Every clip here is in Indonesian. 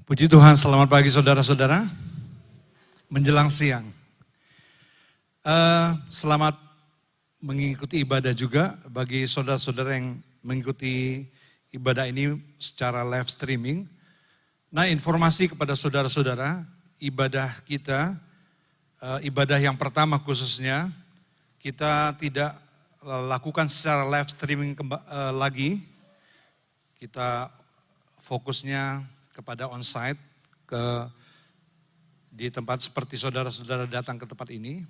Puji Tuhan, selamat pagi saudara-saudara. Menjelang siang. Selamat mengikuti ibadah juga bagi saudara-saudara yang mengikuti ibadah ini secara live streaming. Nah, informasi kepada saudara-saudara, ibadah kita, ibadah yang pertama khususnya, kita tidak lakukan secara live streaming lagi. Kita fokusnya kepada onsite di tempat seperti saudara-saudara datang ke tempat ini.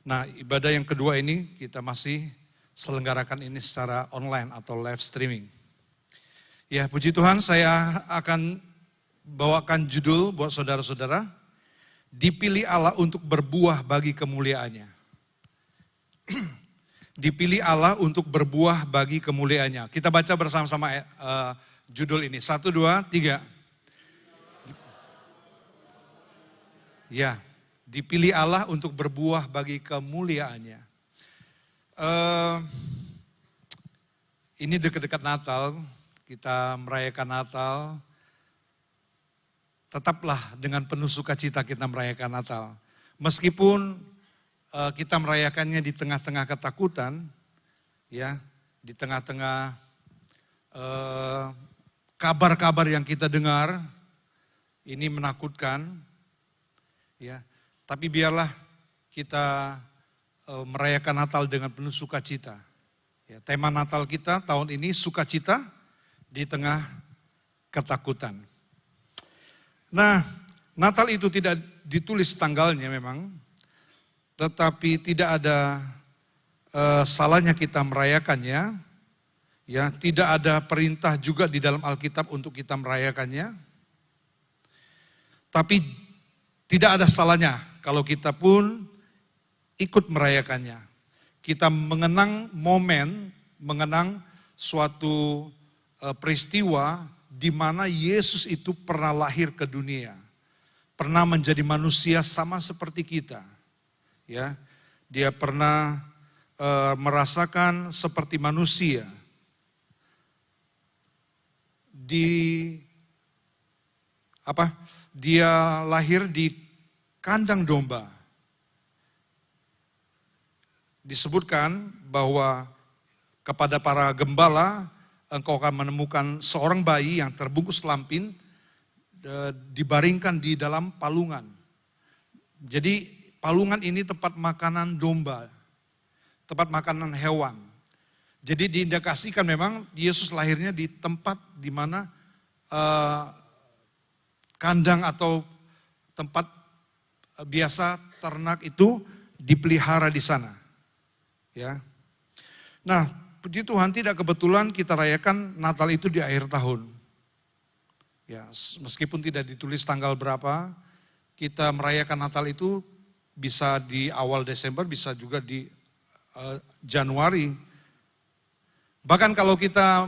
Nah, ibadah yang kedua ini kita masih selenggarakan ini secara online atau live streaming. Ya, puji Tuhan, saya akan bawakan judul buat saudara-saudara, dipilih Allah untuk berbuah bagi kemuliaannya. Dipilih Allah untuk berbuah bagi kemuliaannya. Kita baca bersama-sama judul ini. 1, 2, 3. Ya, dipilih Allah untuk berbuah bagi kemuliaannya. Ini dekat-dekat Natal, kita merayakan Natal. Tetaplah dengan penuh sukacita kita merayakan Natal. Meskipun kita merayakannya di tengah-tengah ketakutan, ya, di tengah-tengah kabar-kabar yang kita dengar, ini menakutkan. Ya, tapi biarlah kita merayakan Natal dengan penuh sukacita. Ya, tema Natal kita tahun ini sukacita di tengah ketakutan. Nah, Natal itu tidak ditulis tanggalnya memang, tetapi tidak ada salahnya kita merayakannya. Ya, tidak ada perintah juga di dalam Alkitab untuk kita merayakannya. Tapi tidak ada salahnya kalau kita pun ikut merayakannya. Kita mengenang momen, mengenang suatu peristiwa di mana Yesus itu pernah lahir ke dunia. Pernah menjadi manusia sama seperti kita. Ya, dia pernah merasakan seperti manusia. Dia lahir di kandang domba. Disebutkan bahwa kepada para gembala, engkau akan menemukan seorang bayi yang terbungkus lampin, dibaringkan di dalam palungan. Jadi palungan ini tempat makanan domba, tempat makanan hewan. Jadi diindikasikan memang Yesus lahirnya di tempat di mana kandang atau tempat biasa ternak itu dipelihara di sana. Ya. Nah, puji Tuhan tidak kebetulan kita rayakan Natal itu di akhir tahun. Ya, meskipun tidak ditulis tanggal berapa, kita merayakan Natal itu bisa di awal Desember, bisa juga di Januari. Bahkan kalau kita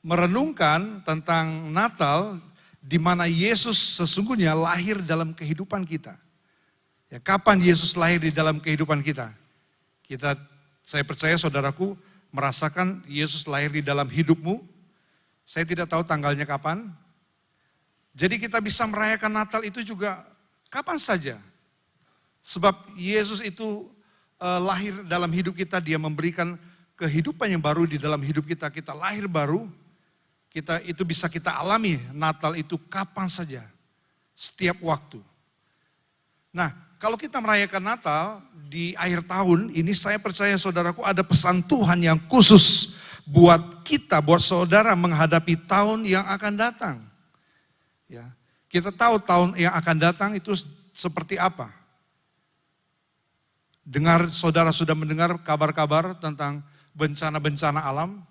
merenungkan tentang Natal, di mana Yesus sesungguhnya lahir dalam kehidupan kita. Ya, kapan Yesus lahir di dalam kehidupan kita? Saya percaya saudaraku merasakan Yesus lahir di dalam hidupmu. Saya tidak tahu tanggalnya kapan. Jadi kita bisa merayakan Natal itu juga kapan saja. Sebab Yesus itu lahir dalam hidup kita, dia memberikan kehidupan yang baru di dalam hidup kita. Kita lahir baru. Itu bisa kita alami Natal itu kapan saja, setiap waktu. Nah, kalau kita merayakan Natal di akhir tahun ini, saya percaya saudaraku ada pesan Tuhan yang khusus buat kita, buat saudara menghadapi tahun yang akan datang. Ya, kita tahu tahun yang akan datang itu seperti apa. Saudara sudah mendengar kabar-kabar tentang bencana-bencana alam.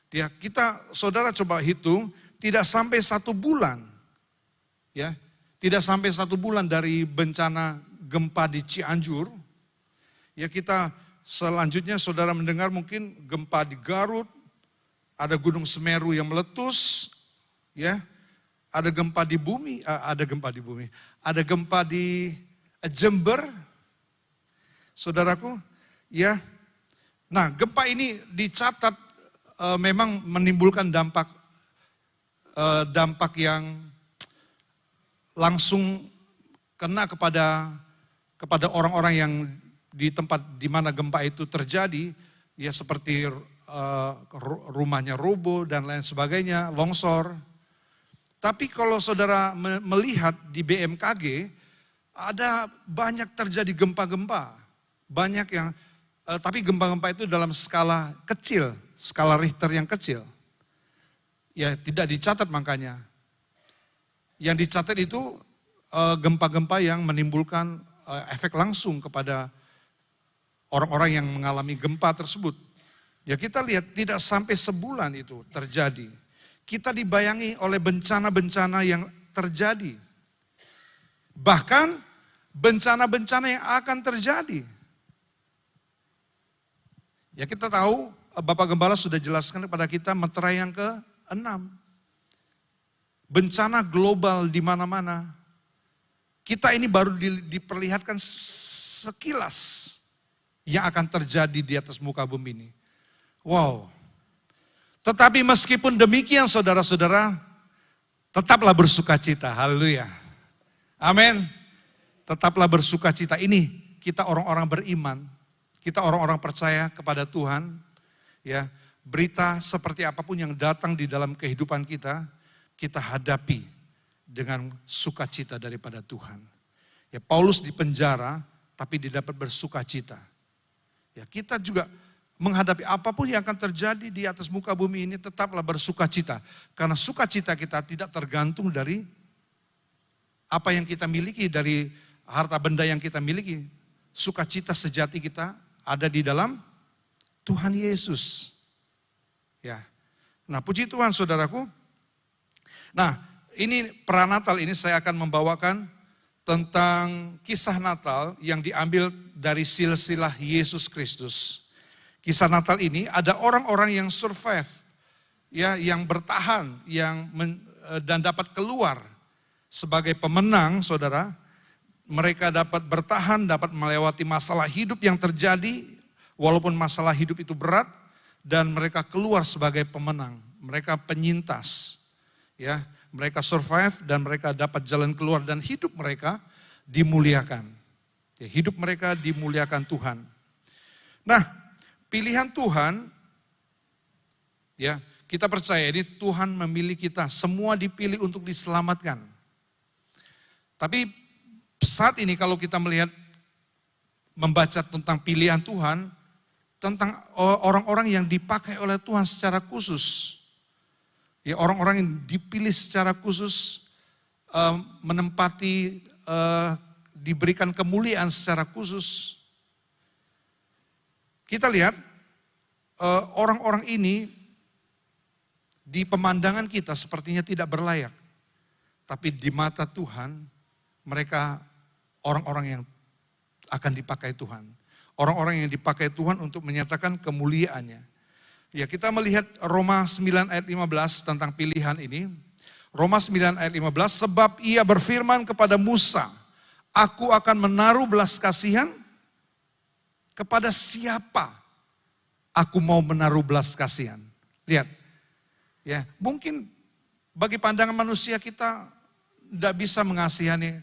Ya, saudara coba hitung, tidak sampai 1 bulan. Ya, tidak sampai 1 bulan dari bencana gempa di Cianjur. Ya, kita selanjutnya saudara mendengar mungkin gempa di Garut, ada Gunung Semeru yang meletus, ya. Ada gempa di bumi, ada gempa di Jember. Saudaraku, ya. Nah, gempa ini dicatat memang menimbulkan dampak dampak yang langsung kena kepada orang-orang yang di tempat di mana gempa itu terjadi, ya seperti rumahnya roboh dan lain sebagainya, longsor. Tapi kalau saudara melihat di BMKG, ada banyak terjadi gempa-gempa. Banyak yang, tapi gempa-gempa itu dalam skala kecil, skala Richter yang kecil. Ya tidak dicatat makanya. Yang dicatat itu gempa-gempa yang menimbulkan efek langsung kepada orang-orang yang mengalami gempa tersebut. Ya kita lihat tidak sampai sebulan itu terjadi. Kita dibayangi oleh bencana-bencana yang terjadi. Bahkan bencana-bencana yang akan terjadi. Ya kita tahu Bapak Gembala sudah jelaskan kepada kita meterai yang ke-6. Bencana global di mana-mana. Kita ini baru diperlihatkan sekilas yang akan terjadi di atas muka bumi ini. Wow. Tetapi meskipun demikian saudara-saudara, tetaplah bersukacita. Haleluya. Amin. Tetaplah bersukacita. Ini kita orang-orang beriman. Kita orang-orang percaya kepada Tuhan. Ya, berita seperti apapun yang datang di dalam kehidupan kita, kita hadapi dengan sukacita daripada Tuhan. Ya, Paulus di penjara, tapi dia dapat bersukacita. Ya, kita juga menghadapi apapun yang akan terjadi di atas muka bumi ini, tetaplah bersukacita. Karena sukacita kita tidak tergantung dari apa yang kita miliki, dari harta benda yang kita miliki. Sukacita sejati kita ada di dalam Tuhan Yesus. Ya. Nah, puji Tuhan saudaraku. Nah, ini pranatal ini saya akan membawakan tentang kisah Natal yang diambil dari silsilah Yesus Kristus. Kisah Natal ini ada orang-orang yang survive, ya, yang bertahan, dan dapat keluar sebagai pemenang, saudara. Mereka dapat bertahan, dapat melewati masalah hidup yang terjadi, walaupun masalah hidup itu berat, dan mereka keluar sebagai pemenang. Mereka penyintas, ya, mereka survive dan mereka dapat jalan keluar dan hidup mereka dimuliakan. Ya, hidup mereka dimuliakan Tuhan. Nah, pilihan Tuhan, ya kita percaya ini Tuhan memilih kita, semua dipilih untuk diselamatkan. Tapi saat ini kalau kita melihat, membaca tentang pilihan Tuhan, tentang orang-orang yang dipakai oleh Tuhan secara khusus. Ya, orang-orang yang dipilih secara khusus, menempati, diberikan kemuliaan secara khusus. Kita lihat orang-orang ini di pemandangan kita sepertinya tidak berlayak. Tapi di mata Tuhan mereka orang-orang yang akan dipakai Tuhan. Orang-orang yang dipakai Tuhan untuk menyatakan kemuliaannya. Ya, kita melihat Roma 9 ayat 15 tentang pilihan ini. Roma 9 ayat 15, sebab ia berfirman kepada Musa, aku akan menaruh belas kasihan kepada siapa aku mau menaruh belas kasihan. Lihat, ya mungkin bagi pandangan manusia kita tidak bisa mengasihani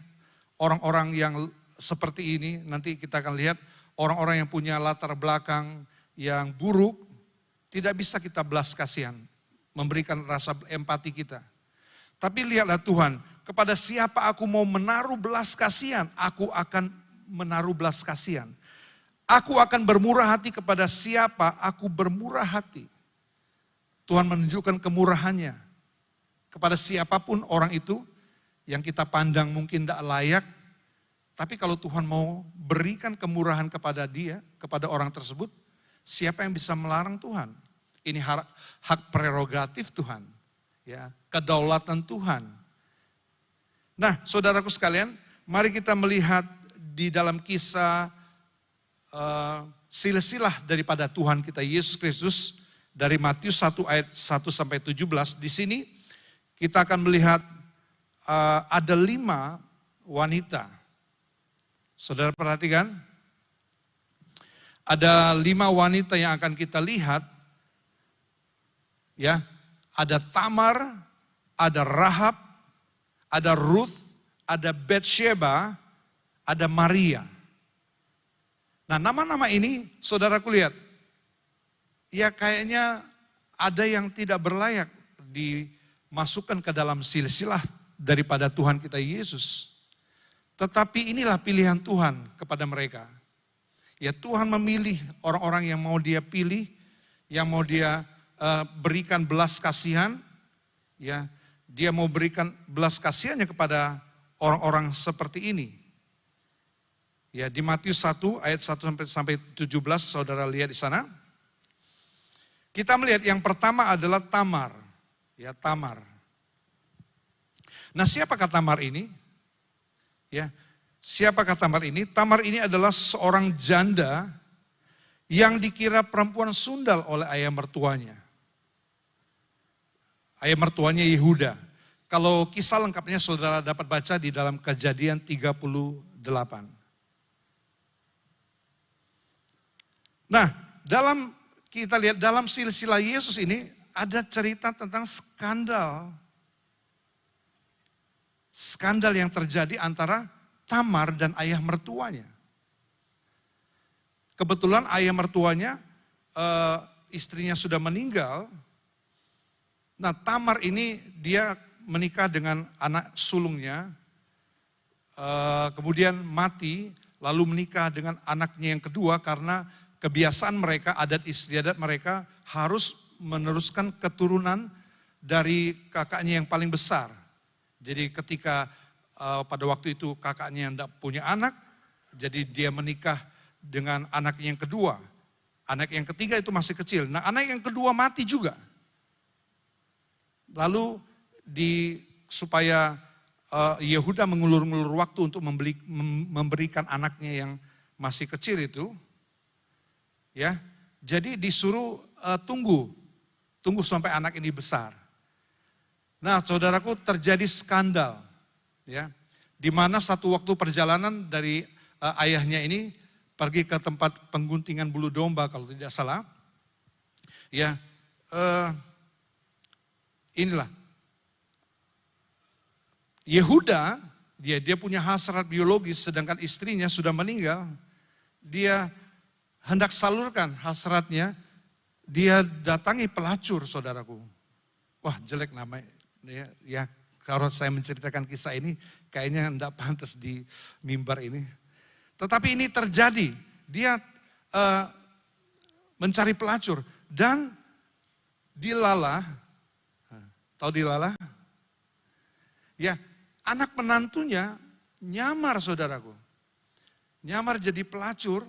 orang-orang yang seperti ini. Nanti kita akan lihat orang-orang yang punya latar belakang yang buruk, tidak bisa kita belas kasihan, memberikan rasa empati kita. Tapi lihatlah Tuhan, kepada siapa aku mau menaruh belas kasihan, aku akan menaruh belas kasihan. Aku akan bermurah hati kepada siapa aku bermurah hati. Tuhan menunjukkan kemurahannya kepada siapapun orang itu yang kita pandang mungkin tidak layak. Tapi kalau Tuhan mau berikan kemurahan kepada dia, kepada orang tersebut, siapa yang bisa melarang Tuhan? Ini hak prerogatif Tuhan, ya, kedaulatan Tuhan. Nah, saudaraku sekalian, mari kita melihat di dalam kisah silsilah daripada Tuhan kita Yesus Kristus dari Matius 1 ayat 1 sampai 17. Di sini kita akan melihat ada 5 wanita. Saudara perhatikan, ada 5 wanita yang akan kita lihat. Ya, ada Tamar, ada Rahab, ada Ruth, ada Batsheba, ada Maria. Nah, nama-nama ini saudaraku lihat, ya kayaknya ada yang tidak berlayak dimasukkan ke dalam silsilah daripada Tuhan kita Yesus. Tetapi inilah pilihan Tuhan kepada mereka. Ya, Tuhan memilih orang-orang yang mau Dia pilih, yang mau Dia berikan belas kasihan. Ya, Dia mau berikan belas kasihannya kepada orang-orang seperti ini. Ya, di Matius 1 ayat 1 sampai 17 saudara lihat di sana. Kita melihat yang pertama adalah Tamar. Ya, Tamar. Nah, siapakah Tamar ini? Ya, siapakah Tamar ini? Tamar ini adalah seorang janda yang dikira perempuan sundal oleh ayah mertuanya. Ayah mertuanya Yehuda. Kalau kisah lengkapnya saudara dapat baca di dalam Kejadian 38. Nah, kita lihat dalam silsilah Yesus ini ada cerita tentang skandal yang terjadi antara Tamar dan ayah mertuanya. Kebetulan ayah mertuanya, istrinya sudah meninggal. Nah, Tamar ini dia menikah dengan anak sulungnya, kemudian mati, lalu menikah dengan anaknya yang kedua karena kebiasaan mereka, adat istiadat mereka harus meneruskan keturunan dari kakaknya yang paling besar. Jadi ketika pada waktu itu kakaknya yang tidak punya anak, jadi dia menikah dengan anak yang kedua. Anak yang ketiga itu masih kecil. Nah, anak yang kedua mati juga. Lalu supaya Yehuda mengulur-ngulur waktu untuk memberikan anaknya yang masih kecil itu, ya, jadi disuruh tunggu sampai anak ini besar. Nah, saudaraku, terjadi skandal, ya, di mana satu waktu perjalanan dari ayahnya ini pergi ke tempat pengguntingan bulu domba kalau tidak salah, ya, inilah Yehuda, dia punya hasrat biologis, sedangkan istrinya sudah meninggal, dia hendak salurkan hasratnya, dia datangi pelacur, saudaraku. Wah, jelek namanya. Ya, kalau saya menceritakan kisah ini, kayaknya tidak pantas di mimbar ini. Tetapi ini terjadi, dia mencari pelacur dan dilalah. Tahu dilalah? Ya, anak menantunya nyamar, saudaraku. Nyamar jadi pelacur.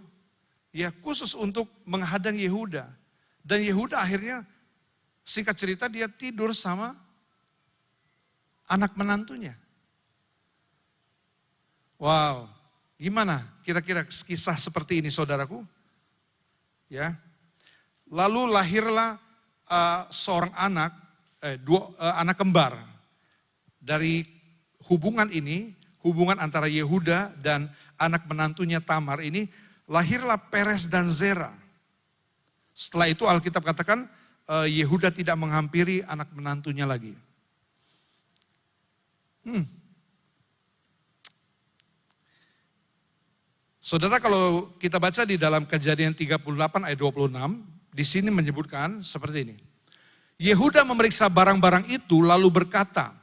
Ya, khusus untuk menghadang Yehuda. Dan Yehuda akhirnya, singkat cerita, dia tidur sama anak menantunya. Wow, gimana kira-kira kisah seperti ini, saudaraku? Ya, lalu lahirlah seorang anak, anak kembar. Dari hubungan ini, hubungan antara Yehuda dan anak menantunya Tamar ini, lahirlah Peres dan Zera. Setelah itu Alkitab katakan Yehuda tidak menghampiri anak menantunya lagi. Saudara, kalau kita baca di dalam Kejadian 38 ayat 26, di sini menyebutkan seperti ini. Yehuda memeriksa barang-barang itu lalu berkata,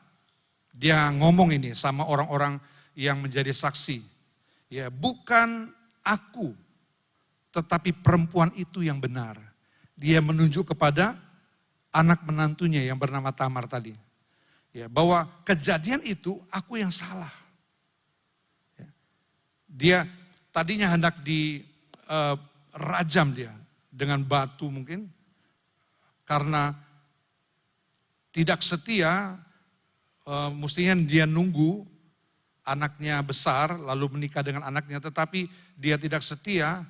dia ngomong ini sama orang-orang yang menjadi saksi. Ya, bukan aku, tetapi perempuan itu yang benar. Dia menunjuk kepada anak menantunya yang bernama Tamar tadi. Ya, bahwa kejadian itu aku yang salah. Ya. Dia tadinya hendak dirajam dia dengan batu mungkin. Karena tidak setia, mestinya dia nunggu anaknya besar lalu menikah dengan anaknya, tetapi dia tidak setia.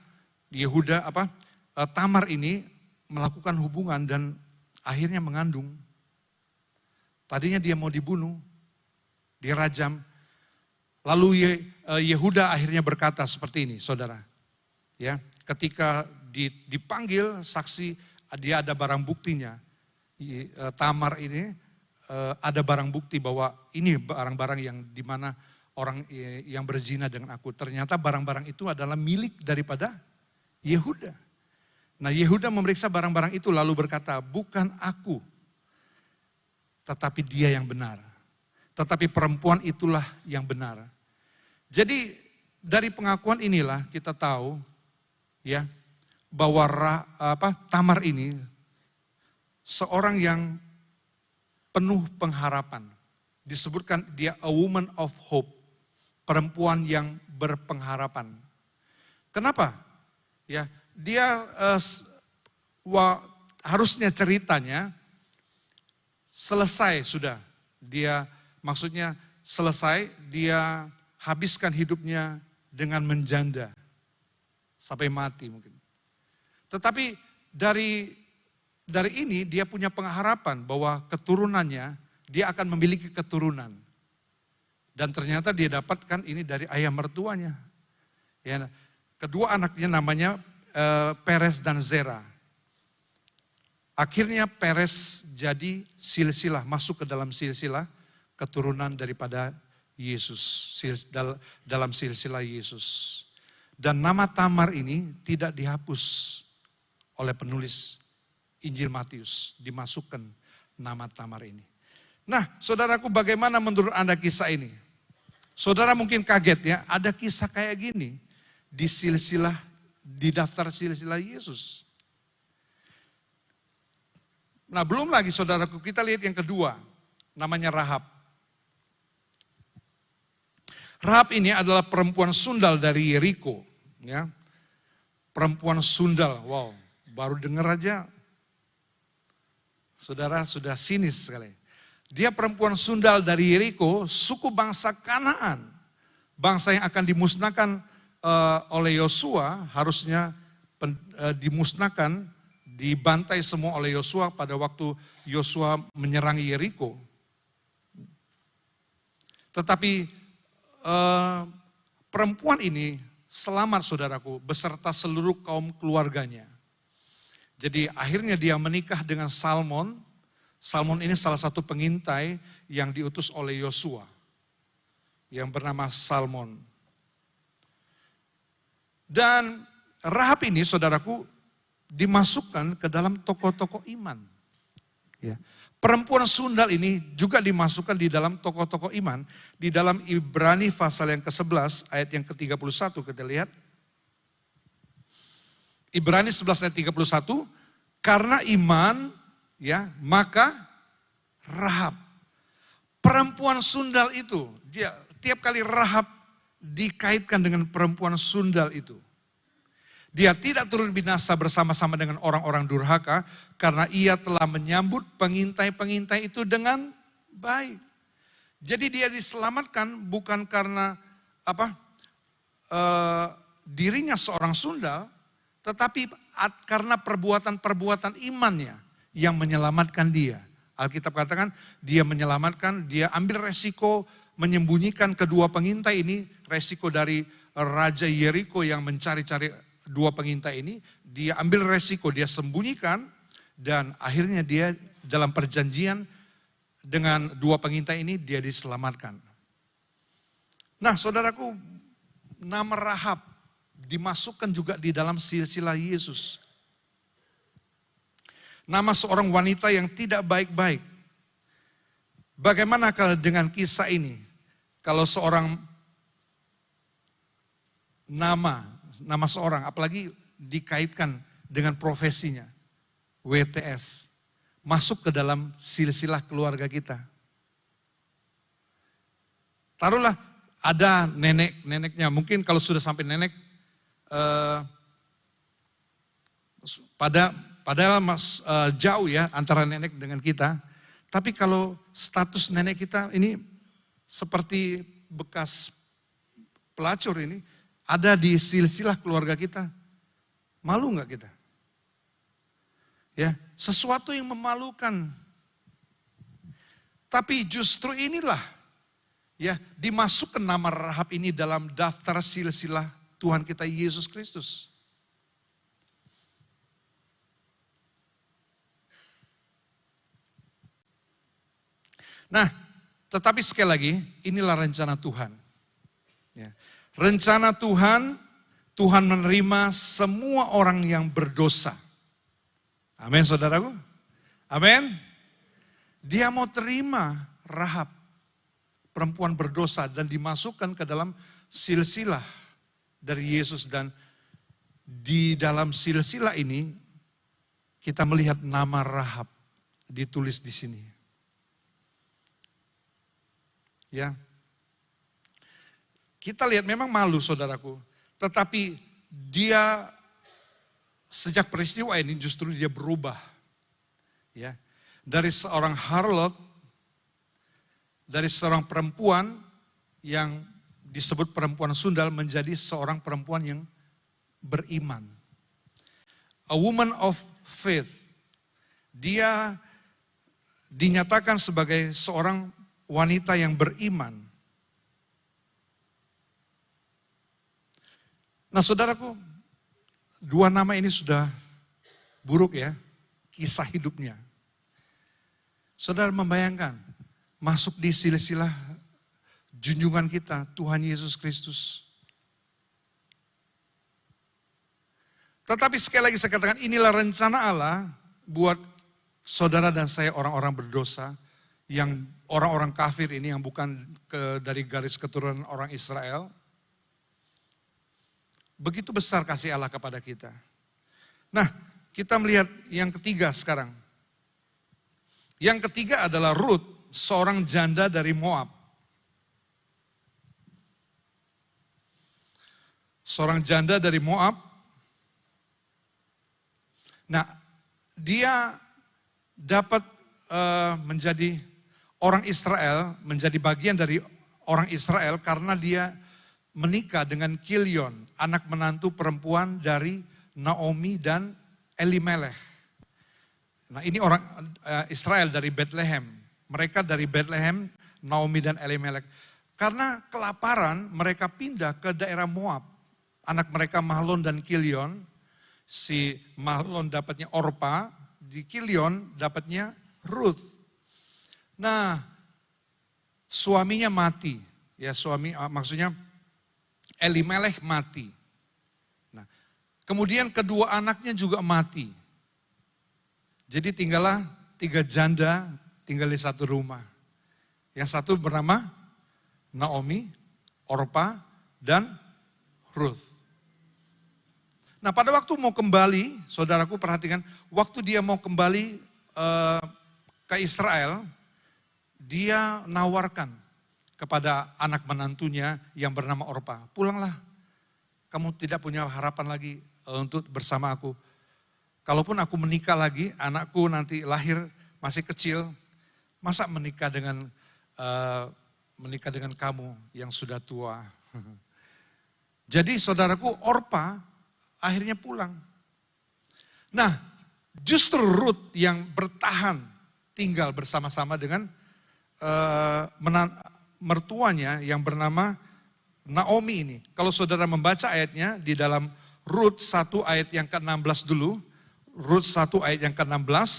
Tamar ini melakukan hubungan dan akhirnya mengandung. Tadinya dia mau dibunuh, dirajam. Lalu Yehuda akhirnya berkata seperti ini, saudara. Ya, ketika dipanggil saksi, dia ada barang buktinya. Tamar ini ada barang bukti bahwa ini barang-barang yang dimana orang yang berzina dengan aku. Ternyata barang-barang itu adalah milik daripada Yehuda. Nah, Yehuda memeriksa barang-barang itu lalu berkata, bukan aku, tetapi dia yang benar. Tetapi perempuan itulah yang benar. Jadi dari pengakuan inilah kita tahu ya bahwa Tamar ini seorang yang penuh pengharapan. Disebutkan dia a woman of hope, perempuan yang berpengharapan. Kenapa? Ya, dia harusnya ceritanya selesai sudah. Dia maksudnya selesai, dia habiskan hidupnya dengan menjanda sampai mati mungkin. Tetapi dari ini dia punya pengharapan bahwa keturunannya dia akan memiliki keturunan. Dan ternyata dia dapatkan ini dari ayah mertuanya. Ya, kedua anaknya namanya Peres dan Zera. Akhirnya Peres jadi silsilah, masuk ke dalam silsilah keturunan daripada Yesus, dalam silsilah Yesus. Dan nama Tamar ini tidak dihapus oleh penulis Injil Matius, dimasukkan nama Tamar ini. Nah, saudaraku, bagaimana menurut Anda kisah ini? Saudara mungkin kaget ya, ada kisah kayak gini di silsilah, di daftar silsilah Yesus. Nah, belum lagi saudaraku, kita lihat yang kedua, namanya Rahab. Rahab ini adalah perempuan sundal dari Yeriko, ya. Perempuan sundal, wow, baru dengar aja, saudara sudah sinis sekali. Dia perempuan sundal dari Yeriko, suku bangsa Kanaan, bangsa yang akan dimusnahkan oleh Yosua, harusnya dimusnahkan, dibantai semua oleh Yosua pada waktu Yosua menyerangi Yeriko. Tetapi perempuan ini selamat saudaraku beserta seluruh kaum keluarganya. Jadi akhirnya dia menikah dengan Salmon. Salmon ini salah satu pengintai yang diutus oleh Yosua yang bernama Salmon. Dan Rahab ini saudaraku dimasukkan ke dalam tokoh-tokoh iman. Ya. Perempuan sundal ini juga dimasukkan di dalam tokoh-tokoh iman. Di dalam Ibrani pasal yang ke-11 ayat yang ke-31 kita lihat. Ibrani 11 ayat 31. Karena iman ya maka Rahab. Perempuan sundal itu, dia tiap kali Rahab dikaitkan dengan perempuan sundal itu. Dia tidak turut binasa bersama-sama dengan orang-orang durhaka karena ia telah menyambut pengintai-pengintai itu dengan baik. Jadi dia diselamatkan bukan karena dirinya seorang sundal, tetapi karena perbuatan-perbuatan imannya yang menyelamatkan dia. Alkitab katakan dia menyelamatkan, dia ambil resiko menyembunyikan kedua pengintai ini, resiko dari Raja Yeriko yang mencari-cari dua pengintai ini, dia ambil resiko, dia sembunyikan, dan akhirnya dia dalam perjanjian dengan dua pengintai ini, dia diselamatkan. Nah saudaraku, nama Rahab dimasukkan juga di dalam silsilah Yesus. Nama seorang wanita yang tidak baik-baik. Bagaimana kalau dengan kisah ini? Kalau seorang nama seorang, apalagi dikaitkan dengan profesinya, WTS, masuk ke dalam silsilah keluarga kita. Taruhlah ada neneknya, mungkin kalau sudah sampai nenek, padahal jauh ya antara nenek dengan kita, tapi kalau status nenek kita ini seperti bekas pelacur ini, ada di silsilah keluarga kita, malu nggak kita? Ya, sesuatu yang memalukan. Tapi justru inilah ya dimasukkan nama Rahab ini dalam daftar silsilah Tuhan kita Yesus Kristus. Nah, tetapi sekali lagi, inilah rencana Tuhan. Ya. Rencana Tuhan, Tuhan menerima semua orang yang berdosa. Amin, saudaraku. Amin. Dia mau terima Rahab, perempuan berdosa, dan dimasukkan ke dalam silsilah dari Yesus. Dan di dalam silsilah ini, kita melihat nama Rahab ditulis di sini. Ya. Kita lihat memang malu, saudaraku. Tetapi dia sejak peristiwa ini justru dia berubah. Ya. Dari seorang harlot, dari seorang perempuan yang disebut perempuan sundal menjadi seorang perempuan yang beriman. A woman of faith. Dia dinyatakan sebagai seorang wanita yang beriman. Nah, saudaraku, dua nama ini sudah buruk ya, kisah hidupnya. Saudara membayangkan, masuk di silsilah junjungan kita, Tuhan Yesus Kristus. Tetapi sekali lagi saya katakan, inilah rencana Allah buat saudara dan saya orang-orang berdosa, yang orang-orang kafir ini yang bukan dari garis keturunan orang Israel. Begitu besar kasih Allah kepada kita. Nah, kita melihat yang ketiga sekarang. Yang ketiga adalah Ruth, seorang janda dari Moab. Seorang janda dari Moab. Nah, dia dapat menjadi orang Israel, menjadi bagian dari orang Israel karena dia menikah dengan Kilion, anak menantu perempuan dari Naomi dan Elimelech. Nah, ini orang Israel dari Bethlehem. Mereka dari Bethlehem, Naomi dan Elimelech. Karena kelaparan, mereka pindah ke daerah Moab. Anak mereka Mahlon dan Kilion. Si Mahlon dapatnya Orpa, di Kilion dapatnya Ruth. Nah, suaminya mati. Ya, maksudnya Elimelech mati. Nah, kemudian kedua anaknya juga mati. Jadi tinggallah 3 janda tinggal di satu rumah. Yang satu bernama Naomi, Orpa, dan Ruth. Nah, pada waktu mau kembali, saudaraku perhatikan, waktu dia mau kembali ke Israel, dia nawarkan kepada anak menantunya yang bernama Orpa, pulanglah, kamu tidak punya harapan lagi untuk bersama aku. Kalaupun aku menikah lagi, anakku nanti lahir masih kecil, masa menikah dengan kamu yang sudah tua. Jadi saudaraku, Orpa akhirnya pulang. Nah, justru Ruth yang bertahan tinggal bersama-sama dengan mertuanya yang bernama Naomi ini. Kalau saudara membaca ayatnya di dalam Ruth 1 ayat yang ke-16 dulu, Ruth 1 ayat yang ke-16,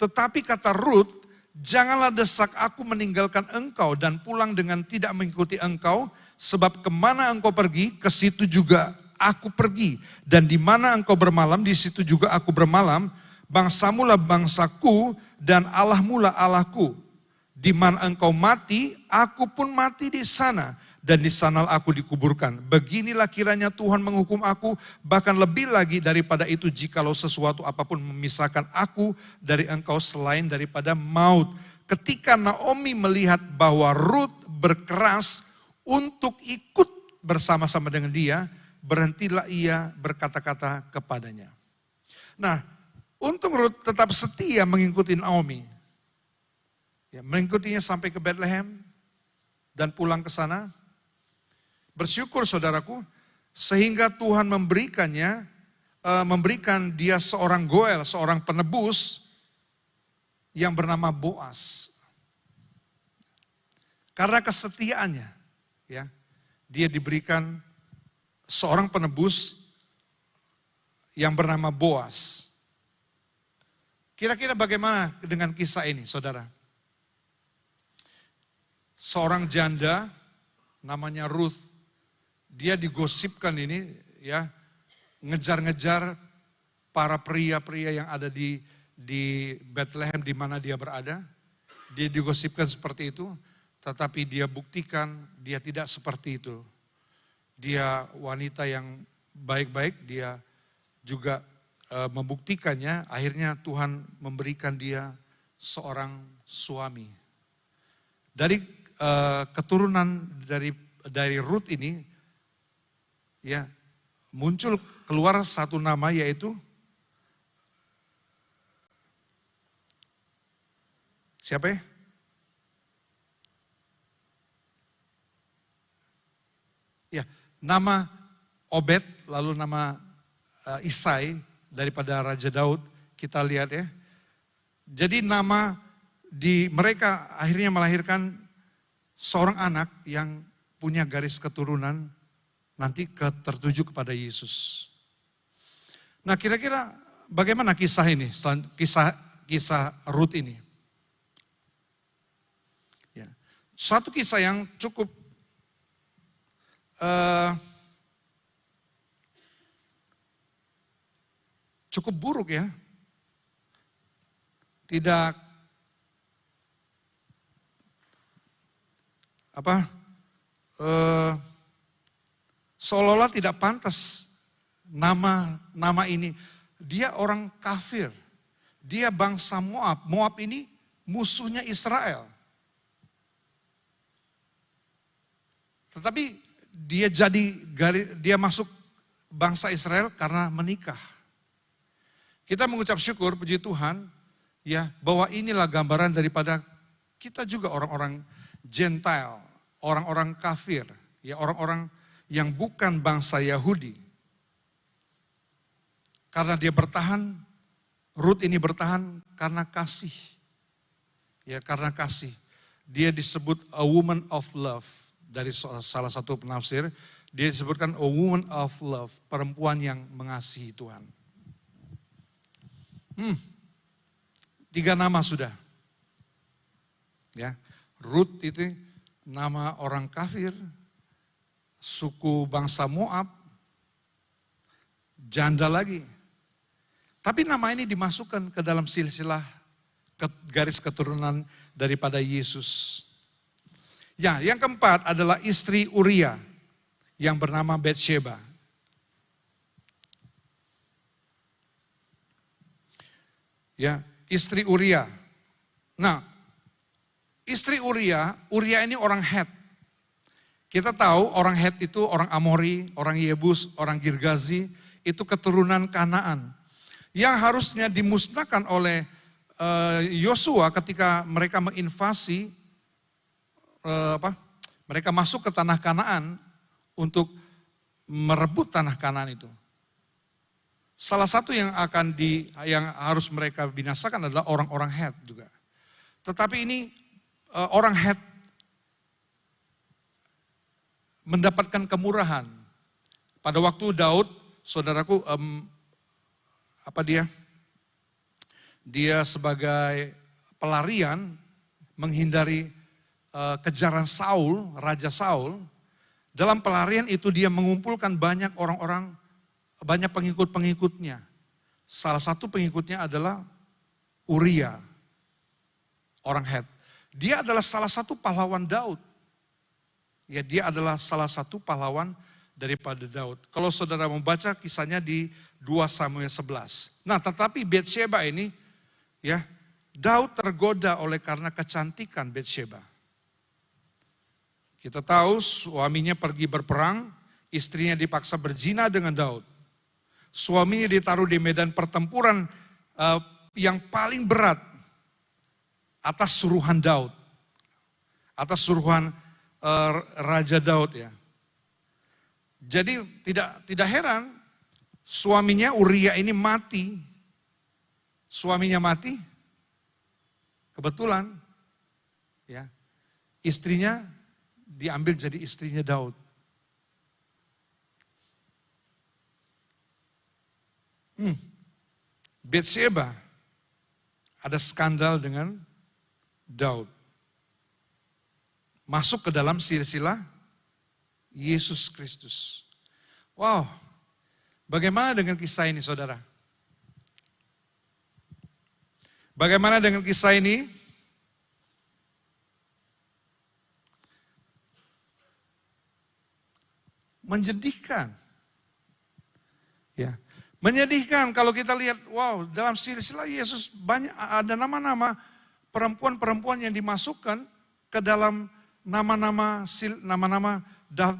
tetapi kata Ruth, janganlah desak aku meninggalkan engkau dan pulang dengan tidak mengikuti engkau, sebab kemana engkau pergi, ke situ juga aku pergi. Dan di mana engkau bermalam, di situ juga aku bermalam. Bangsamulah bangsaku dan Allahmulah Allahku. Di mana engkau mati, aku pun mati di sana. Dan di sanalah aku dikuburkan. Beginilah kiranya Tuhan menghukum aku, bahkan lebih lagi daripada itu jikalau sesuatu apapun memisahkan aku dari engkau selain daripada maut. Ketika Naomi melihat bahwa Ruth berkeras untuk ikut bersama-sama dengan dia, berhentilah ia berkata-kata kepadanya. Nah, untung Ruth tetap setia mengikuti Naomi. Ya, mengikutinya sampai ke Bethlehem dan pulang ke sana. Bersyukur saudaraku, sehingga Tuhan memberikan dia seorang Goel, seorang penebus yang bernama Boas. Karena kesetiaannya, ya, dia diberikan seorang penebus yang bernama Boas. Kira-kira bagaimana dengan kisah ini, saudara? seorang janda namanya Ruth. Dia digosipkan ini ya, ngejar-ngejar para pria-pria yang ada di Bethlehem di mana dia berada. Dia digosipkan seperti itu, tetapi dia buktikan dia tidak seperti itu. Dia wanita yang baik-baik, dia juga membuktikannya. Akhirnya Tuhan memberikan dia seorang suami. Dari keturunan dari Ruth ini, ya muncul keluar satu nama, yaitu siapa ya? Ya, nama Obed, lalu nama Isai daripada Raja Daud, kita lihat ya. Jadi nama mereka akhirnya melahirkan seorang anak yang punya garis keturunan nanti tertuju kepada Yesus. Nah, kira-kira bagaimana kisah ini, kisah Ruth ini? Ya, suatu kisah yang cukup buruk ya. Tidak seolah-olah tidak pantas nama ini. Dia orang kafir. Dia bangsa Moab. Moab ini musuhnya Israel. Tetapi dia masuk bangsa Israel karena menikah. Kita mengucap syukur, puji Tuhan, ya, bahwa inilah gambaran daripada kita juga orang-orang Gentile, orang-orang kafir, ya, orang-orang yang bukan bangsa Yahudi. Karena dia bertahan, Ruth ini bertahan karena kasih. Ya, karena kasih. Dia disebut a woman of love. Dari salah satu penafsir, dia disebutkan a woman of love, perempuan yang mengasihi Tuhan. 3 nama sudah. Ya, Ruth itu nama orang kafir, suku bangsa Moab, janda lagi. Tapi nama ini dimasukkan ke dalam silsilah garis keturunan daripada Yesus. Ya, yang keempat adalah istri Uria yang bernama Batsheba. Ya, istri Uria. Nah, istri Uria ini orang Het. Kita tahu orang Het itu orang Amori, orang Yebus, orang Girgazi, itu keturunan Kanaan. Yang harusnya dimusnahkan oleh Yosua ketika mereka menginvasi, mereka masuk ke tanah Kanaan untuk merebut tanah Kanaan itu. Salah satu yang harus mereka binasakan adalah orang-orang Het juga. Tetapi ini orang Het mendapatkan kemurahan. Pada waktu Daud, saudaraku, dia sebagai pelarian menghindari kejaran Saul, Raja Saul. Dalam pelarian itu dia mengumpulkan banyak orang-orang, banyak pengikut-pengikutnya. Salah satu pengikutnya adalah Uria, orang Het. Dia adalah salah satu pahlawan Daud. Ya, dia adalah salah satu pahlawan daripada Daud. Kalau saudara membaca kisahnya di 2 Samuel 11. Nah, tetapi Batsheba ini, ya, Daud tergoda karena kecantikan Batsheba. Kita tahu suaminya pergi berperang, istrinya dipaksa berzina dengan Daud. Suaminya ditaruh di medan pertempuran yang paling berat atas suruhan Daud. Atas suruhan Raja Daud ya. Jadi tidak heran suaminya Uria ini mati. Suaminya mati. Kebetulan ya. Istrinya diambil jadi istrinya Daud. Batsheba ada skandal dengan Daud. masuk ke dalam silsilah Yesus Kristus. Wow, bagaimana dengan kisah ini saudara? Bagaimana dengan kisah ini? Menyedihkan. Ya, menyedihkan kalau kita lihat, wow, dalam silsilah Yesus banyak ada nama-nama perempuan-perempuan yang dimasukkan ke dalam nama-nama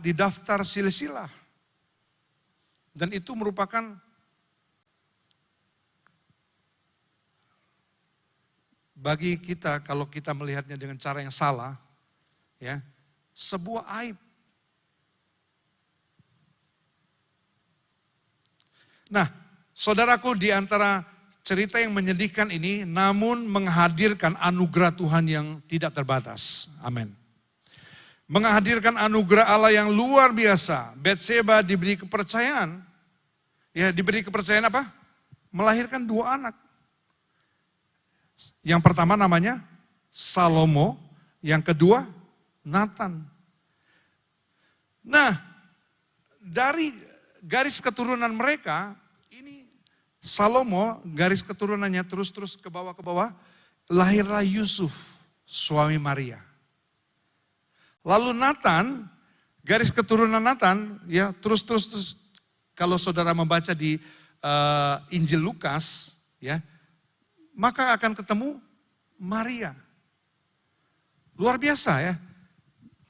di daftar silsilah. Dan itu merupakan bagi kita kalau kita melihatnya dengan cara yang salah, ya, sebuah aib. Nah, saudaraku, di antara cerita yang menyedihkan ini, namun menghadirkan anugerah Tuhan yang tidak terbatas. Amin. Menghadirkan anugerah Allah yang luar biasa. Batseba diberi kepercayaan. Ya, diberi kepercayaan apa? Melahirkan 2 anak. Yang pertama namanya Salomo, yang kedua Nathan. Nah, dari garis keturunan mereka, ini Salomo garis keturunannya terus ke bawah, lahirlah Yusuf, suami Maria. Lalu Nathan, garis keturunan Nathan, ya terus kalau saudara membaca di Injil Lukas, ya, maka akan ketemu Maria. Luar biasa ya.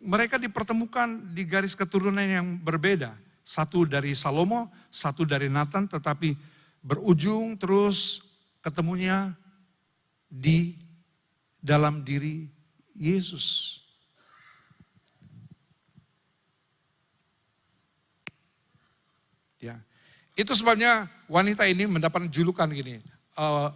Mereka dipertemukan di garis keturunan yang berbeda. Satu dari Salomo, satu dari Nathan, tetapi berujung terus ketemunya di dalam diri Yesus. Ya, itu sebabnya wanita ini mendapat julukan gini, a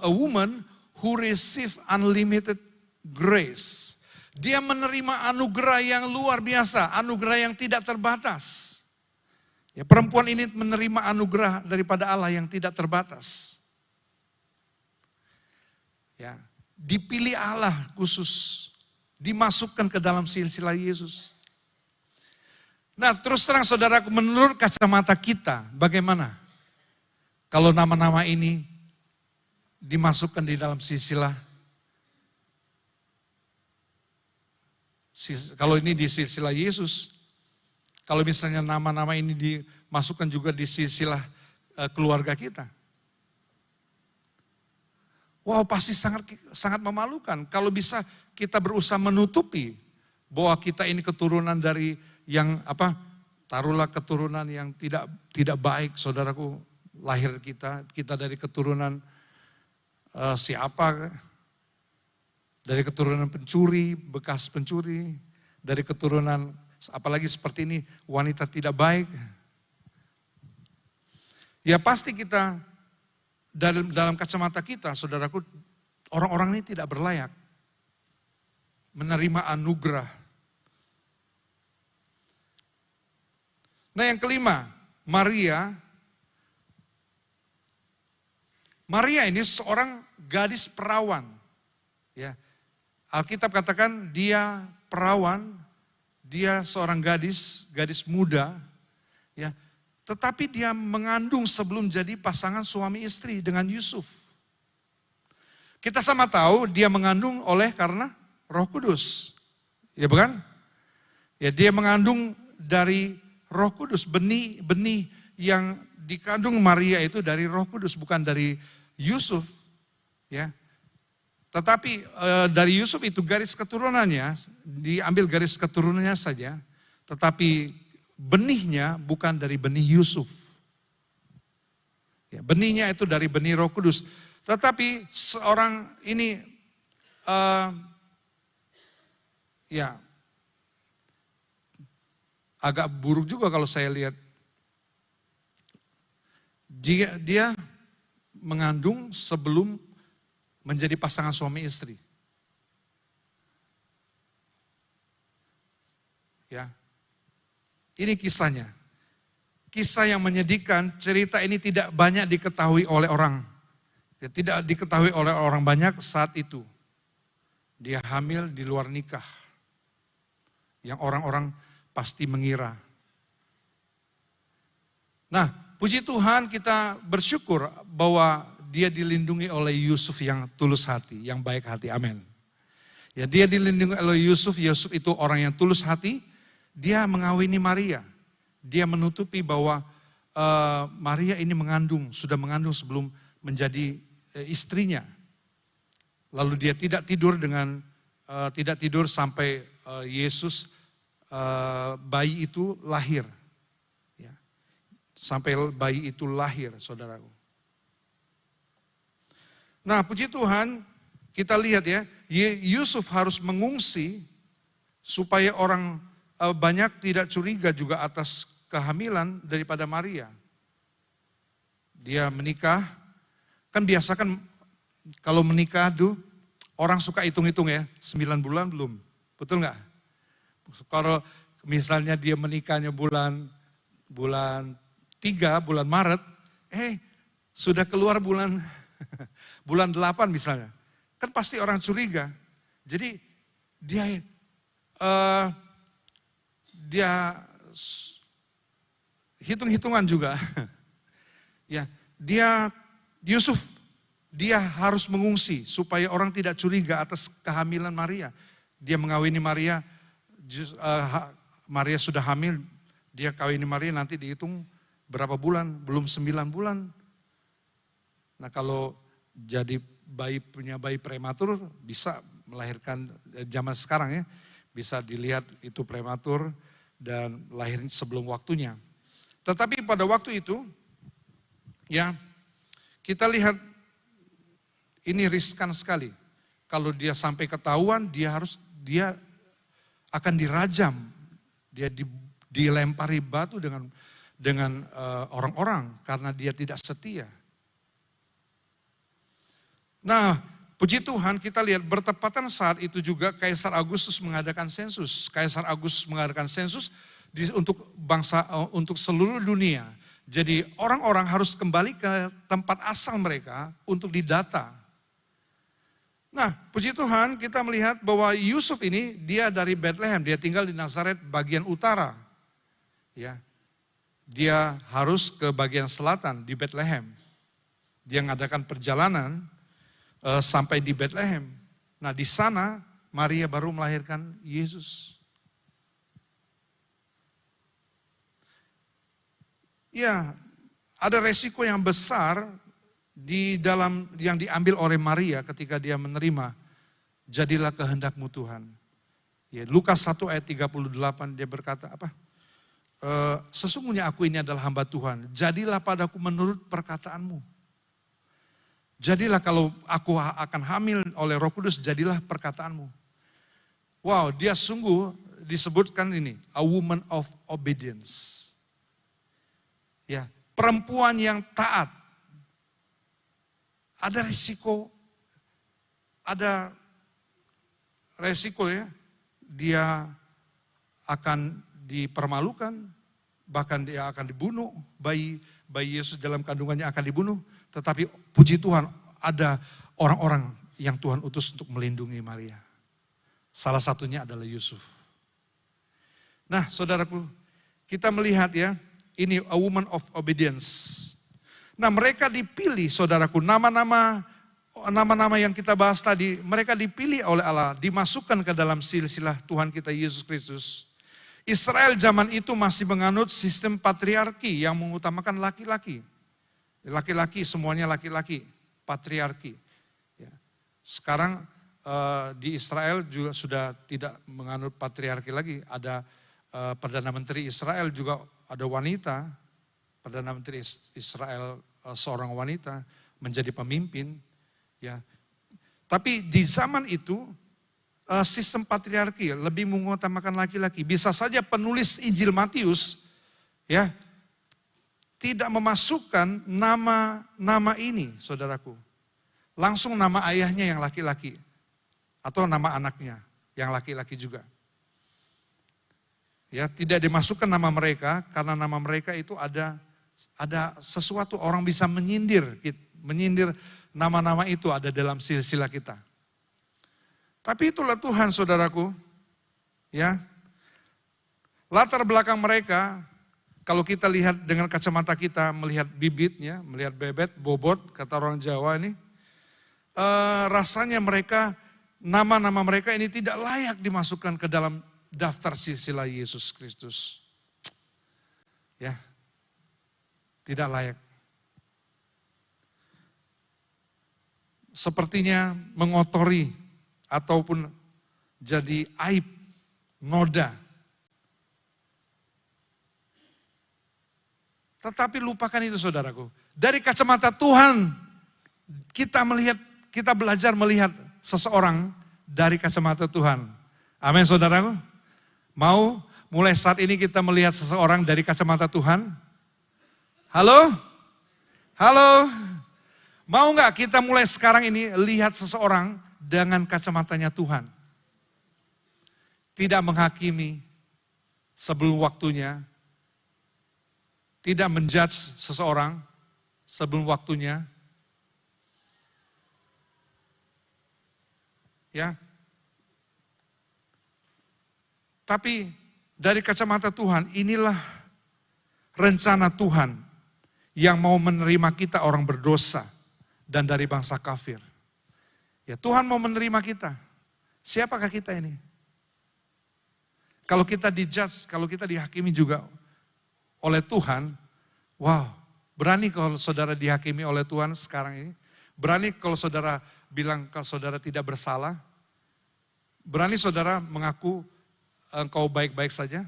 woman who receive unlimited grace. Dia menerima anugerah yang luar biasa, anugerah yang tidak terbatas. Ya, perempuan ini menerima anugerah daripada Allah yang tidak terbatas. Ya, dipilih Allah khusus, dimasukkan ke dalam silsilah Yesus. Nah, terus terang saudaraku, menurut kacamata kita, bagaimana kalau nama-nama ini dimasukkan di dalam silsilah? Kalau ini di silsilah Yesus, kalau misalnya nama-nama ini dimasukkan juga di silsilah keluarga kita. Wow, pasti sangat memalukan. Kalau bisa kita berusaha menutupi bahwa kita ini keturunan dari yang taruhlah keturunan yang tidak baik, saudaraku, lahir kita dari keturunan siapa? Dari keturunan pencuri, bekas pencuri, dari keturunan apalagi seperti ini, wanita tidak baik. Ya pasti kita, dalam kacamata kita, saudaraku, orang-orang ini tidak berlayak menerima anugerah. Nah, yang kelima, Maria. Maria ini seorang gadis perawan. Ya, Alkitab katakan dia perawan. Dia seorang gadis muda, ya. Tetapi dia mengandung sebelum jadi pasangan suami istri dengan Yusuf. Kita sama tahu dia mengandung karena Roh Kudus, ya bukan? Ya, dia mengandung dari Roh Kudus, benih yang dikandung Maria itu dari Roh Kudus, bukan dari Yusuf, ya. Tetapi dari Yusuf itu garis keturunannya, diambil garis keturunannya saja, tetapi benihnya bukan dari benih Yusuf. Ya, benihnya itu dari benih Roh Kudus. Tetapi seorang ini, ya agak buruk juga kalau saya lihat. Dia mengandung sebelum menjadi pasangan suami istri. Ya. Ini kisahnya. Kisah yang menyedihkan, cerita ini tidak banyak diketahui oleh orang. Tidak diketahui oleh orang banyak saat itu. Dia hamil di luar nikah. yang orang-orang pasti mengira. Nah, puji Tuhan kita bersyukur bahwa dia dilindungi oleh Yusuf yang tulus hati, yang baik hati. Amin. Ya, dia dilindungi oleh Yusuf. Yusuf itu orang yang tulus hati. Dia mengawini Maria. Dia menutupi bahwa Maria ini sudah mengandung sebelum menjadi istrinya. Lalu dia tidak tidur sampai Yesus bayi itu lahir. Ya. Sampai bayi itu lahir, saudaraku. Nah, puji Tuhan, kita lihat ya, Yusuf harus mengungsi supaya orang banyak tidak curiga juga atas kehamilan daripada Maria. Dia menikah, kan biasa kan kalau menikah orang suka hitung-hitung ya, 9 bulan belum, betul nggak? Kalau misalnya dia menikahnya bulan 3, bulan Maret, sudah keluar bulan 8 misalnya, kan pasti orang curiga. Jadi dia hitung-hitungan juga. Ya, Yusuf harus mengungsi supaya orang tidak curiga atas kehamilan Maria. Dia mengawini Maria, Maria sudah hamil, dia kawini Maria nanti dihitung berapa bulan, belum 9 bulan. Nah, kalau jadi punya bayi prematur bisa melahirkan zaman sekarang ya, bisa dilihat itu prematur dan lahir sebelum waktunya. Tetapi pada waktu itu, ya kita lihat ini riskan sekali. Kalau dia sampai ketahuan, dia akan dirajam, dia dilempari batu dengan orang-orang karena dia tidak setia. Nah, puji Tuhan kita lihat bertepatan saat itu juga Kaisar Agustus mengadakan sensus. Kaisar Agustus mengadakan sensus untuk seluruh dunia. Jadi orang-orang harus kembali ke tempat asal mereka untuk didata. Nah, puji Tuhan kita melihat bahwa Yusuf ini dia dari Bethlehem, dia tinggal di Nazaret bagian utara. Ya. Dia harus ke bagian selatan di Bethlehem. Dia mengadakan perjalanan sampai di Bethlehem. Nah, di sana Maria baru melahirkan Yesus. Ya, ada resiko yang besar di dalam yang diambil oleh Maria ketika dia menerima, jadilah kehendakmu Tuhan. Ya, Lukas 1 ayat 38 dia berkata apa? Sesungguhnya aku ini adalah hamba Tuhan, jadilah padaku menurut perkataanmu. Jadilah kalau aku akan hamil oleh Roh Kudus, jadilah perkataanmu. Wow, dia sungguh disebutkan ini, a woman of obedience. Ya, perempuan yang taat. Ada resiko ya, dia akan dipermalukan, bahkan dia akan dibunuh, bayi Yesus dalam kandungannya akan dibunuh. Tetapi puji Tuhan ada orang-orang yang Tuhan utus untuk melindungi Maria. Salah satunya adalah Yusuf. Nah, saudaraku, kita melihat ya, ini a woman of obedience. Nah, mereka dipilih, saudaraku, nama-nama yang kita bahas tadi, mereka dipilih oleh Allah, dimasukkan ke dalam silsilah Tuhan kita Yesus Kristus. Israel zaman itu masih menganut sistem patriarki yang mengutamakan laki-laki. Laki-laki, semuanya laki-laki, patriarki. Ya. Sekarang di Israel juga sudah tidak menganut patriarki lagi. Ada Perdana Menteri Israel juga ada wanita, Perdana Menteri Israel seorang wanita menjadi pemimpin. Ya. Tapi di zaman itu sistem patriarki lebih mengutamakan laki-laki. Bisa saja penulis Injil Matius ya tidak memasukkan nama ini, saudaraku. Langsung nama ayahnya yang laki-laki atau nama anaknya yang laki-laki juga. Ya, tidak dimasukkan nama mereka karena nama mereka itu ada sesuatu orang bisa menyindir nama-nama itu ada dalam silsilah kita. Tapi itulah Tuhan, saudaraku. Ya. Latar belakang mereka, kalau kita lihat dengan kacamata kita, melihat bibitnya, melihat bebet, bobot, kata orang Jawa ini, rasanya mereka, nama-nama mereka ini tidak layak dimasukkan ke dalam daftar silsilah Yesus Kristus. Ya, tidak layak. Sepertinya mengotori ataupun jadi aib, noda. Tetapi lupakan itu saudaraku. Dari kacamata Tuhan, kita belajar melihat seseorang dari kacamata Tuhan. Amin saudaraku. Mau mulai saat ini kita melihat seseorang dari kacamata Tuhan? Halo? Halo? Mau nggak kita mulai sekarang ini lihat seseorang dengan kacamatanya Tuhan? Tidak menghakimi sebelum waktunya, tidak menjudge seseorang sebelum waktunya. Ya. Tapi dari kacamata Tuhan, inilah rencana Tuhan yang mau menerima kita orang berdosa dan dari bangsa kafir. Ya, Tuhan mau menerima kita. Siapakah kita ini? Kalau kita dijudge, kalau kita dihakimi juga oleh Tuhan, wow, berani kalau saudara dihakimi oleh Tuhan sekarang ini? Berani kalau saudara bilang kalau saudara tidak bersalah? Berani saudara mengaku engkau baik-baik saja?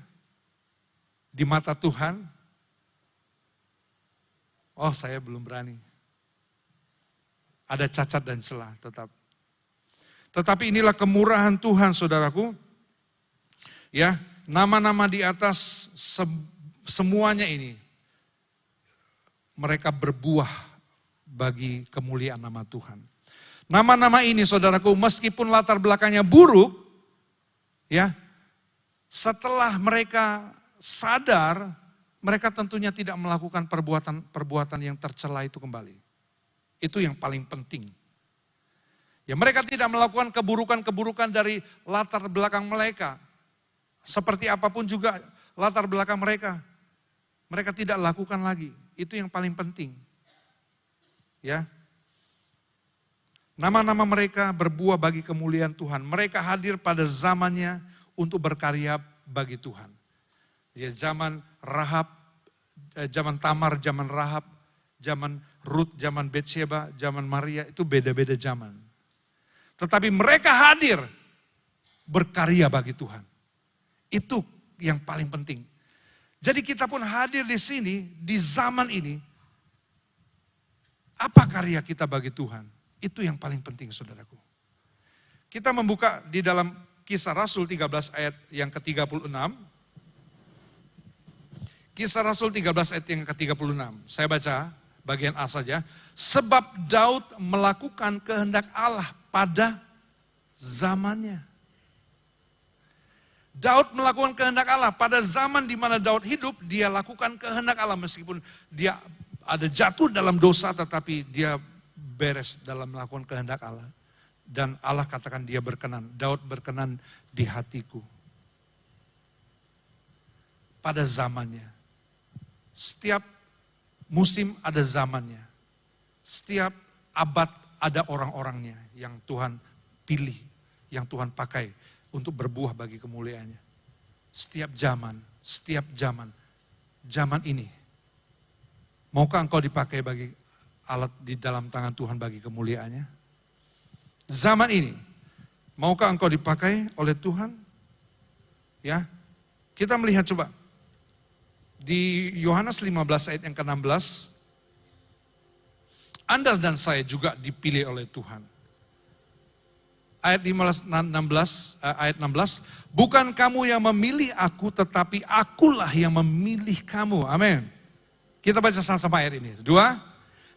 Di mata Tuhan? Oh, saya belum berani. Ada cacat dan celah tetap. Tetapi inilah kemurahan Tuhan saudaraku. Ya, nama-nama di atas semuanya ini. Mereka berbuah bagi kemuliaan nama Tuhan. Nama-nama ini saudaraku meskipun latar belakangnya buruk. Ya, setelah mereka sadar, mereka tentunya tidak melakukan perbuatan yang tercela itu kembali. Itu yang paling penting. Ya, mereka tidak melakukan keburukan-keburukan dari latar belakang mereka. Seperti apapun juga latar belakang mereka. Mereka tidak lakukan lagi. Itu yang paling penting. Ya. Nama-nama mereka berbuah bagi kemuliaan Tuhan. Mereka hadir pada zamannya untuk berkarya bagi Tuhan. Ya, zaman Rahab, zaman Tamar, zaman Rahab, zaman Rut, zaman Betsheba, zaman Maria, itu beda-beda zaman. Tetapi mereka hadir berkarya bagi Tuhan. Itu yang paling penting. Jadi kita pun hadir di sini, di zaman ini. Apa karya kita bagi Tuhan? Itu yang paling penting saudaraku. Kita membuka di dalam Kisah Rasul 13 ayat yang ke-36. Kisah Rasul 13 ayat yang ke-36. Saya baca bagian A saja. Sebab Daud melakukan kehendak Allah pada zamannya. Daud melakukan kehendak Allah pada zaman di mana Daud hidup, dia lakukan kehendak Allah meskipun dia ada jatuh dalam dosa tetapi dia beres dalam melakukan kehendak Allah. Dan Allah katakan dia berkenan, Daud berkenan di hatiku. Pada zamannya. Setiap musim ada zamannya. Setiap abad ada orang-orangnya yang Tuhan pilih, yang Tuhan pakai untuk berbuah bagi kemuliaannya. Setiap zaman ini. Maukah engkau dipakai bagi alat di dalam tangan Tuhan bagi kemuliaannya? Zaman ini, maukah engkau dipakai oleh Tuhan? Ya, kita melihat coba. Di Yohanes 15 ayat yang ke-16, Anda dan saya juga dipilih oleh Tuhan. Ayat 16, bukan kamu yang memilih aku, tetapi akulah yang memilih kamu. Amin. Kita baca sama-sama ayat ini. 2,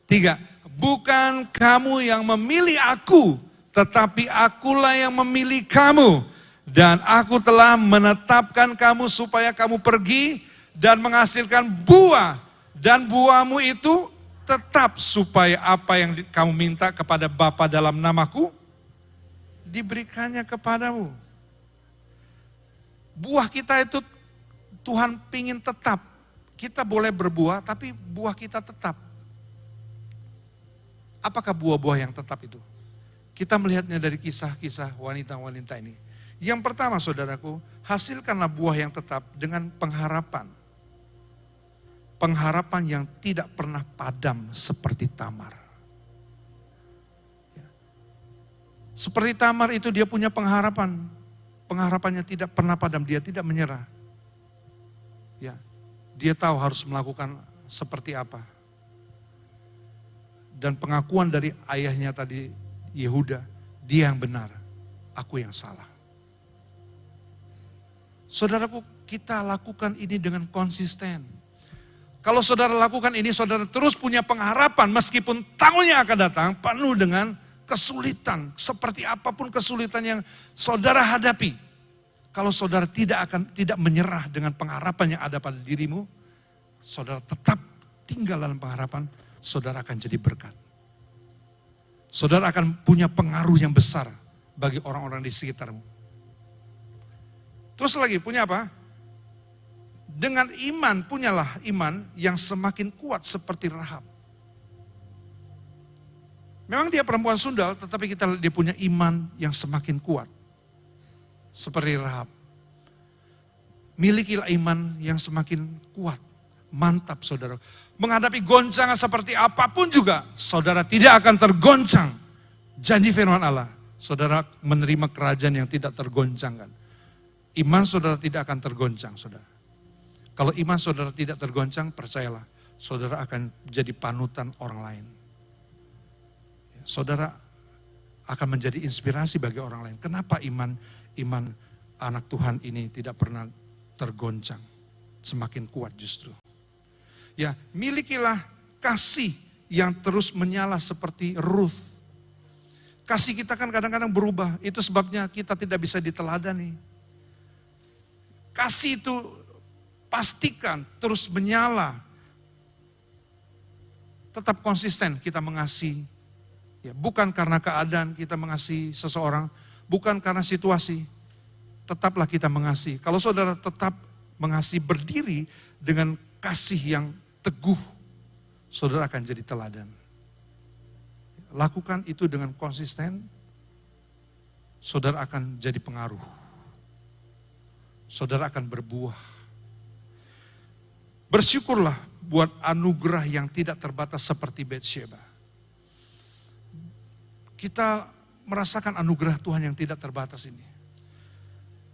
3. Bukan kamu yang memilih aku, tetapi akulah yang memilih kamu. Dan aku telah menetapkan kamu supaya kamu pergi dan menghasilkan buah. Dan buahmu itu tetap supaya apa yang kamu minta kepada Bapa dalam namaku, diberikannya kepadamu. Buah kita itu Tuhan pingin tetap. Kita boleh berbuah, tapi buah kita tetap. Apakah buah-buah yang tetap itu? Kita melihatnya dari kisah-kisah wanita-wanita ini. Yang pertama saudaraku, hasilkanlah buah yang tetap dengan pengharapan. Pengharapan yang tidak pernah padam seperti Tamar. Seperti Tamar itu dia punya pengharapan. Pengharapannya tidak pernah padam, dia tidak menyerah. Ya, dia tahu harus melakukan seperti apa. Dan pengakuan dari ayahnya tadi, Yehuda, dia yang benar, aku yang salah. Saudaraku, kita lakukan ini dengan konsisten. Kalau saudara lakukan ini, saudara terus punya pengharapan meskipun tahunnya akan datang penuh dengan kesulitan. Seperti apapun kesulitan yang saudara hadapi. Kalau saudara tidak menyerah dengan pengharapan yang ada pada dirimu, saudara tetap tinggal dalam pengharapan, saudara akan jadi berkat. Saudara akan punya pengaruh yang besar bagi orang-orang di sekitarmu. Terus lagi, punya apa? Dengan iman, punyalah iman yang semakin kuat seperti Rahab. Memang dia perempuan sundal, tetapi dia punya iman yang semakin kuat. Seperti Rahab. Milikilah iman yang semakin kuat. Mantap saudara. Menghadapi goncangan seperti apapun juga, saudara tidak akan tergoncang. Janji firman Allah, saudara menerima kerajaan yang tidak tergoncangkan. Iman saudara tidak akan tergoncang, saudara. Kalau iman saudara tidak tergoncang, percayalah, saudara akan jadi panutan orang lain. Saudara akan menjadi inspirasi bagi orang lain. Kenapa iman anak Tuhan ini tidak pernah tergoncang? Semakin kuat justru. Ya, milikilah kasih yang terus menyala seperti Ruth. Kasih kita kan kadang-kadang berubah. Itu sebabnya kita tidak bisa diteladani. Kasih itu pastikan terus menyala. Tetap konsisten kita mengasihi. Ya, bukan karena keadaan kita mengasihi seseorang, bukan karena situasi. Tetaplah kita mengasihi. Kalau saudara tetap mengasihi berdiri dengan kasih yang teguh, saudara akan jadi teladan. Lakukan itu dengan konsisten, saudara akan jadi pengaruh. Saudara akan berbuah. Bersyukurlah buat anugerah yang tidak terbatas seperti Betsheba. Kita merasakan anugerah Tuhan yang tidak terbatas ini.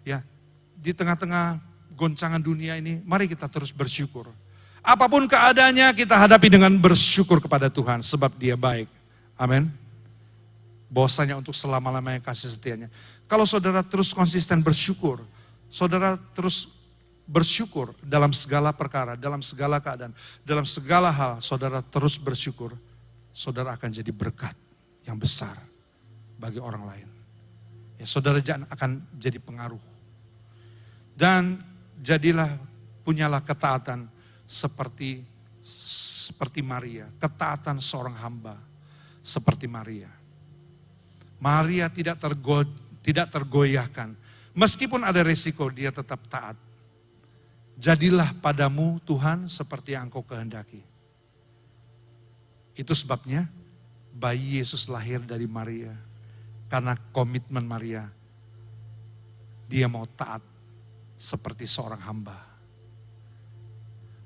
Ya, di tengah-tengah goncangan dunia ini, mari kita terus bersyukur. Apapun keadaannya kita hadapi dengan bersyukur kepada Tuhan sebab Dia baik. Amin. Bahwasanya untuk selama-lamanya kasih setianya. Kalau saudara terus konsisten bersyukur, saudara terus bersyukur dalam segala perkara, dalam segala keadaan, dalam segala hal, saudara terus bersyukur, saudara akan jadi berkat yang besar bagi orang lain. Ya, saudara akan jadi pengaruh. Dan jadilah, punyalah ketaatan seperti Maria, ketaatan seorang hamba seperti Maria. Maria tidak tergoyahkan, meskipun ada resiko dia tetap taat. Jadilah padamu Tuhan seperti yang Engkau kehendaki. Itu sebabnya bayi Yesus lahir dari Maria. Karena komitmen Maria, dia mau taat seperti seorang hamba.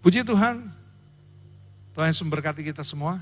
Puji Tuhan, Tuhan Yesus memberkati kita semua.